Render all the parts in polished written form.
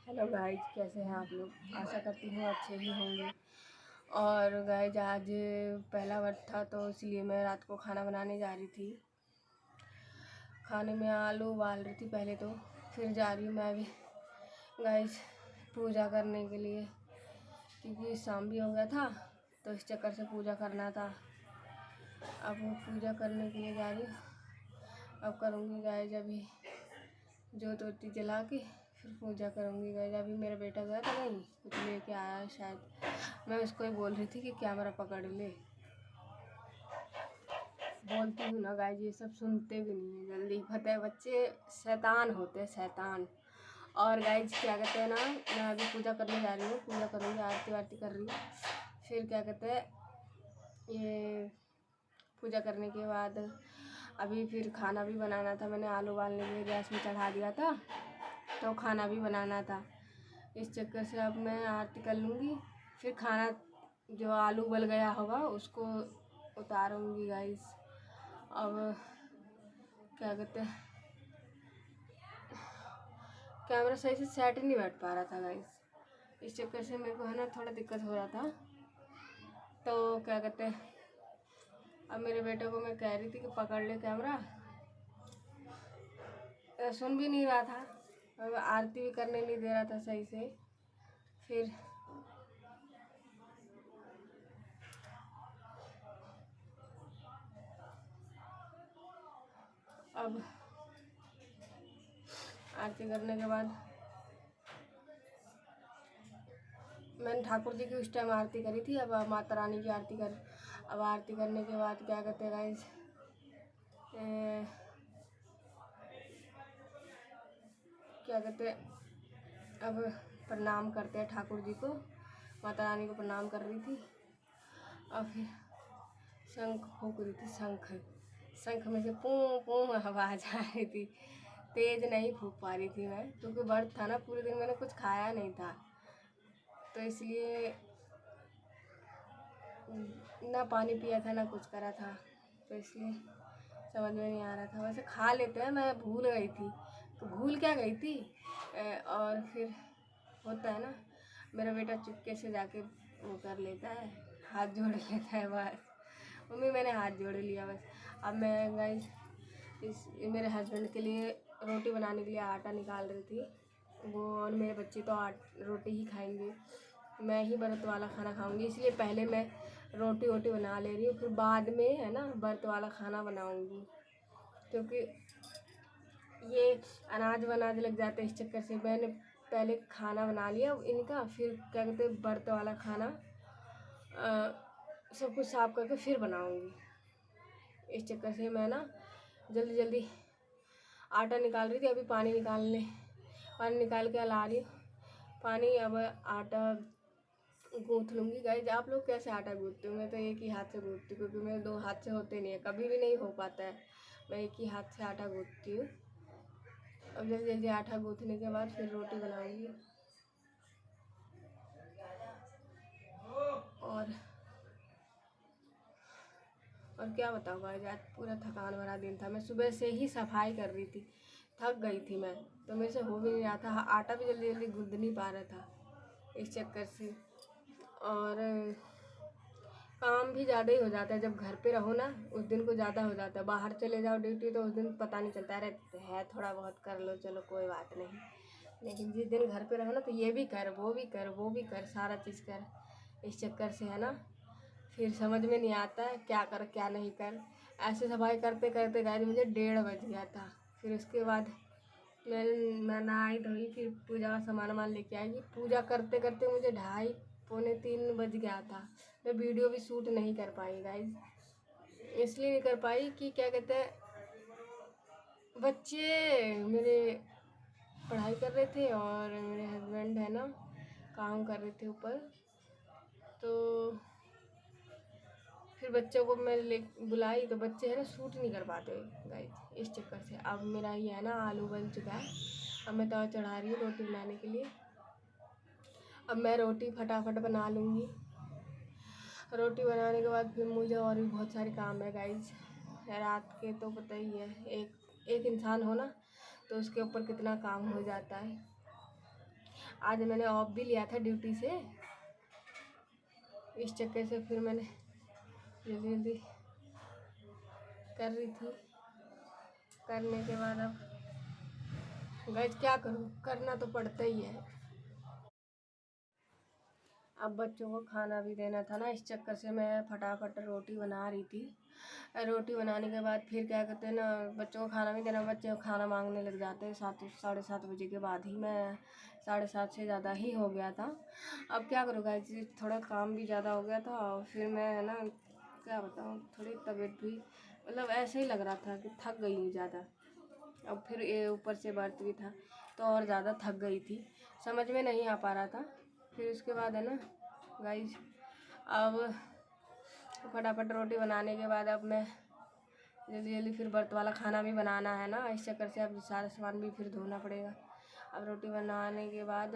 Hello guys, कैसे हैं आप लोग। आशा करती हूँ अच्छे ही होंगे। और गाइज आज पहला वक्त था तो इसलिए मैं रात को खाना बनाने जा रही थी। खाने में आलू उबाल रही थी पहले तो, फिर जा रही हूँ मैं अभी गाइज पूजा करने के लिए, क्योंकि शाम भी हो गया था तो इस चक्कर से पूजा करना था। अब वो पूजा करने के लिए जा रही हूँ। अब करूँगी गाइज अभी जोत वोती जला के फिर पूजा करूँगी गाइज। अभी मेरा बेटा गया था कहीं, कुछ लेके आया है शायद। मैं उसको ही बोल रही थी कि कैमरा पकड़ ले। बोलती हूँ ना गाइज, ये सब सुनते भी नहीं है जल्दी। पता है बच्चे शैतान होते हैं, शैतान। और गाइज क्या कहते हैं ना, मैं अभी पूजा करने जा रही हूँ, पूजा करूँगी, आरती वारती कर रही हूँ। फिर क्या कहते हैं, ये पूजा करने के बाद अभी फिर खाना भी बनाना था। मैंने आलू उबालने के लिए गैस में चढ़ा दिया था, तो खाना भी बनाना था। इस चक्कर से अब मैं आरती कर लूँगी, फिर खाना जो आलू उबल गया होगा उसको उतारूँगी गाइस। अब क्या कहते हैं, कैमरा सही से सेट ही नहीं बैठ पा रहा था गाइस। इस चक्कर से मेरे को है ना थोड़ा दिक्कत हो रहा था। तो क्या कहते हैं, अब मेरे बेटे को मैं कह रही थी कि पकड़ ले कैमरा, सुन भी नहीं रहा था। अब आरती भी करने नहीं दे रहा था सही से। फिर अब आरती करने के बाद मैंने ठाकुर जी की उस टाइम आरती करी थी। अब माता रानी की आरती कर, अब आरती करने के बाद क्या कहते हैं गाइस, क्या कहते हैं, अब प्रणाम करते हैं ठाकुर जी को। माता रानी को प्रणाम कर रही थी और फिर शंख फूंक रही थी। शंख में से पूं पूं आवाज़ आ रही थी। तेज नहीं फूंक पा रही थी मैं, क्योंकि व्रत था ना, पूरे दिन मैंने कुछ खाया नहीं था, तो इसलिए ना पानी पिया था ना कुछ करा था, तो इसलिए समझ में नहीं आ रहा था। वैसे खा लेते हैं, मैं भूल गई थी। तो भूल क्या गई थी, और फिर होता है ना, मेरा बेटा चुपके से जाके वो कर लेता है, हाथ जोड़ लेता है बस। मम्मी मैंने हाथ जोड़ लिया बस। अब मैं गाइस मेरे हस्बैंड के लिए रोटी बनाने के लिए आटा निकाल रही थी वो, और मेरे बच्चे तो रोटी ही खाएंगे, मैं ही व्रत वाला खाना खाऊंगी, इसलिए पहले मैं रोटी वोटी बना ले रही हूँ, फिर बाद में है ना व्रत वाला खाना बनाऊंगी। क्योंकि ये अनाज वनाज लग जाते हैं, इस चक्कर से मैंने पहले खाना बना लिया इनका, फिर क्या कहते हैं व्रत वाला खाना सब कुछ साफ करके फिर बनाऊंगी। इस चक्कर से मैं ना जल्दी जल्दी आटा निकाल रही थी। अभी पानी निकाल के ला रही हूँ पानी। अब आटा गूँथ लूँगी गाइज। आप लोग कैसे आटा गूँथते हो? मैं तो एक ही हाथ से गूँथती हूँ, क्योंकि मेरे दो हाथ से होते नहीं है, कभी भी नहीं हो पाता है। मैं एक ही हाथ से आटा गूँथती हूँ। अब जल्दी जल्दी आटा गूँथने के बाद फिर रोटी बनाऊँगी। और क्या बताऊँ गाइज, आज पूरा थकान भरा दिन था। मैं सुबह से ही सफाई कर रही थी, थक गई थी मैं, तो मेरे से हो भी नहीं रहा था। आटा भी जल्दी जल्दी गूँथ नहीं पा रहा था इस चक्कर से। और काम भी ज़्यादा ही हो जाता है जब घर पे रहो ना, उस दिन को ज़्यादा हो जाता है। बाहर चले जाओ ड्यूटी तो उस दिन पता नहीं चलता, अरे है थोड़ा बहुत कर लो चलो कोई बात नहीं। लेकिन जिस दिन घर पे रहो ना, तो ये भी कर वो भी कर वो भी कर, सारा चीज़ कर। इस चक्कर से है ना, फिर समझ में नहीं आता है क्या कर क्या नहीं कर। ऐसे सफाई करते करते गाइस मुझे 1:30 बज गया था। फिर उसके बाद मैं नहाई धोई, फिर पूजा का सामान वामान लेके आई। पूजा करते करते मुझे 2:30 पौने 3 बज गया था। मैं वीडियो भी शूट नहीं कर पाई गाइज, इसलिए नहीं कर पाई कि क्या कहते हैं, बच्चे मेरे पढ़ाई कर रहे थे और मेरे हस्बैंड है ना काम कर रहे थे ऊपर, तो फिर बच्चों को मैं ले बुलाई, तो बच्चे है ना शूट नहीं कर पाते गाइज, इस चक्कर से। अब मेरा ये है ना आलू बन चुका है, अब मैं तवा चढ़ा रही हूँ रोटी बनाने के लिए। अब मैं रोटी फटाफट बना लूँगी। रोटी बनाने के बाद फिर मुझे और भी बहुत सारे काम है गाइज। रात के तो पता ही है, एक इंसान हो ना तो उसके ऊपर कितना काम हो जाता है। आज मैंने ऑफ भी लिया था ड्यूटी से, इस चक्कर से फिर मैंने जल्दी जल्दी कर रही थी। करने के बाद अब गाइस क्या करूँ, करना तो पड़ता ही है। अब बच्चों को खाना भी देना था ना, इस चक्कर से मैं फटाफट रोटी बना रही थी। रोटी बनाने के बाद फिर क्या कहते हैं ना, बच्चों को खाना भी देना, बच्चे खाना मांगने लग जाते हैं 7 साढ़े 7 बजे के बाद ही। मैं 7:30 से ज़्यादा ही हो गया था। अब क्या करूँ गाइस, थोड़ा काम भी ज़्यादा हो गया था और फिर मैं है ना क्या बताऊँ, थोड़ी तबीयत भी मतलब ऐसे ही लग रहा था कि थक गई हूँ ज़्यादा। अब फिर ये ऊपर से व्रत भी था तो और ज़्यादा थक गई थी, समझ में नहीं आ पा रहा था। फिर उसके बाद है ना गाइस, अब फटाफट रोटी बनाने के बाद अब मैं जल्दी जल्दी फिर व्रत वाला खाना भी बनाना है ना, इस चक्कर से अब सारा सामान भी फिर धोना पड़ेगा। अब रोटी बनाने के बाद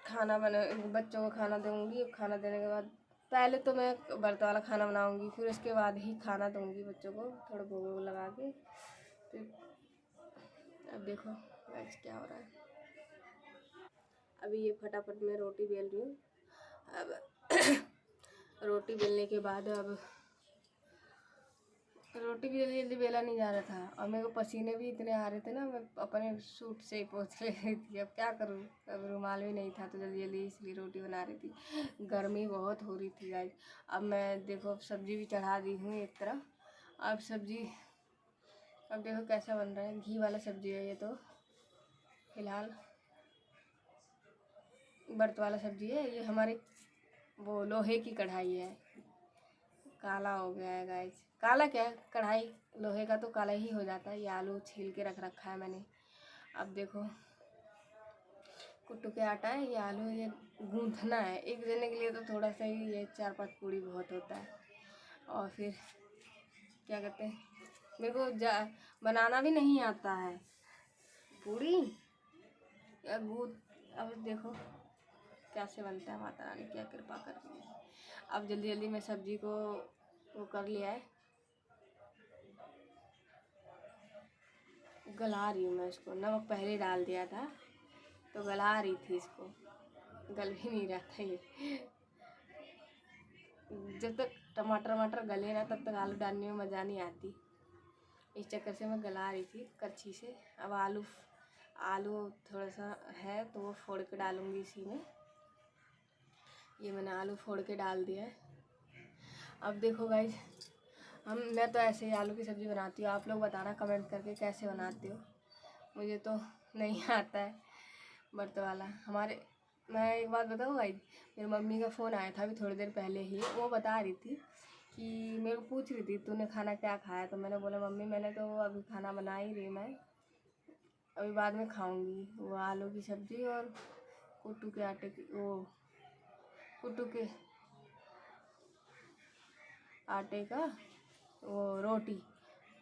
खाना बना, बच्चों को खाना दूँगी। खाना देने के बाद पहले तो मैं व्रत वाला खाना बनाऊँगी, फिर उसके बाद ही खाना दूँगी बच्चों को, थोड़ा भोग वोग लगा के। फिर अब देखो गाइस क्या हो रहा है। अभी ये फटाफट मैं रोटी बेल रही हूँ। अब रोटी बेलने के बाद अब रोटी भी जल्दी जल्दी बेला नहीं जा रहा था और मेरे को पसीने भी इतने आ रहे थे ना, मैं अपने सूट से ही पोंछ ले रही थी। अब क्या करूँ, अब रुमाल भी नहीं था तो जल्दी जल्दी इसलिए रोटी बना रही थी। गर्मी बहुत हो रही थी गाइस। अब मैं देखो सब्जी भी चढ़ा दी हूँ एक तरफ। अब सब्जी, अब देखो कैसा बन रहा है, घी वाला सब्जी है ये तो, फिलहाल व्रत वाला सब्जी है ये। हमारे वो लोहे की कढ़ाई है, काला हो गया है गाइस। काला क्या है, कढ़ाई लोहे का तो काला ही हो जाता है। ये आलू छील के रख रखा है मैंने। अब देखो कुट्टू के आटा है, ये आलू ये गूंथना है एक जने के लिए तो थोड़ा सा ही, ये 4-5 पूड़ी बहुत होता है। और फिर क्या कहते हैं, मेरे को बनाना भी नहीं आता है पूड़ी या गूंथ। अब देखो कैसे बनता है, माता रानी क्या कृपा कर रही है। अब जल्दी जल्दी मैं सब्जी को वो कर लिया है, गला रही हूँ मैं इसको। नमक पहले डाल दिया था तो गला रही थी इसको, गल भी नहीं रहा था ये। जब तक टमाटर वमाटर गले ना तब तक आलू डालने में मज़ा नहीं आती, इस चक्कर से मैं गला रही थी करछी से। अब आलू आलू थोड़ा सा है तो वो फोड़ के डालूँगी इसी में। ये मैंने आलू फोड़ के डाल दिया है। अब देखो गाइस, मैं तो ऐसे ही आलू की सब्ज़ी बनाती हूँ, आप लोग बताना कमेंट करके कैसे बनाते हो। मुझे तो नहीं आता है व्रत वाला। मैं एक बात बताऊँ भाई, मेरी मम्मी का फ़ोन आया था अभी थोड़ी देर पहले ही। वो बता रही थी कि मेरे को पूछ रही थी तूने खाना क्या खाया, तो मैंने बोला मम्मी मैंने तो अभी खाना बना ही रही, मैं अभी बाद में खाऊंगी वो आलू की सब्ज़ी और कुट्टू के आटे की वो कुट्टू के आटे का वो रोटी।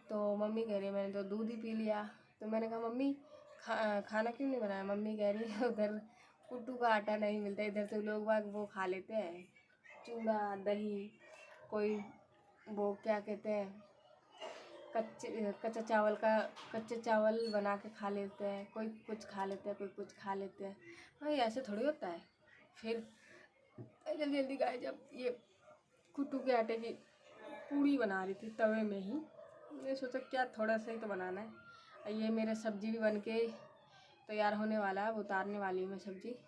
तो मम्मी कह रही मैंने तो दूध ही पी लिया। तो मैंने कहा मम्मी खाना क्यों नहीं बनाया। मम्मी कह रही है उधर कुट्टू का आटा नहीं मिलता, इधर तो लोग बाग वो खा लेते हैं चूड़ा दही, कोई वो क्या कहते हैं कच्चे चावल बना के खा लेते हैं, कोई कुछ खा लेते हैं कोई कुछ खा लेते हैं। भाई ऐसे थोड़ी होता है। फिर जल्दी जल्दी गाय जब ये कुट्टू के आटे की पूड़ी बना रही थी तवे में ही, मैंने सोचा क्या थोड़ा सा ही तो बनाना है। ये मेरे सब्ज़ी भी बनके तैयार होने वाला है, उतारने वाली हूँ मैं सब्ज़ी।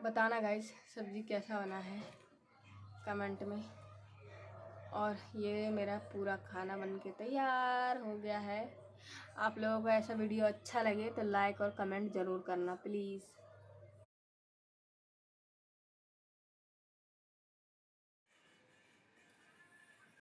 बताना गाइस सब्ज़ी कैसा बना है कमेंट में। और ये मेरा पूरा खाना बनके तैयार हो गया है। आप लोगों को ऐसा वीडियो अच्छा लगे तो लाइक और कमेंट ज़रूर करना प्लीज़।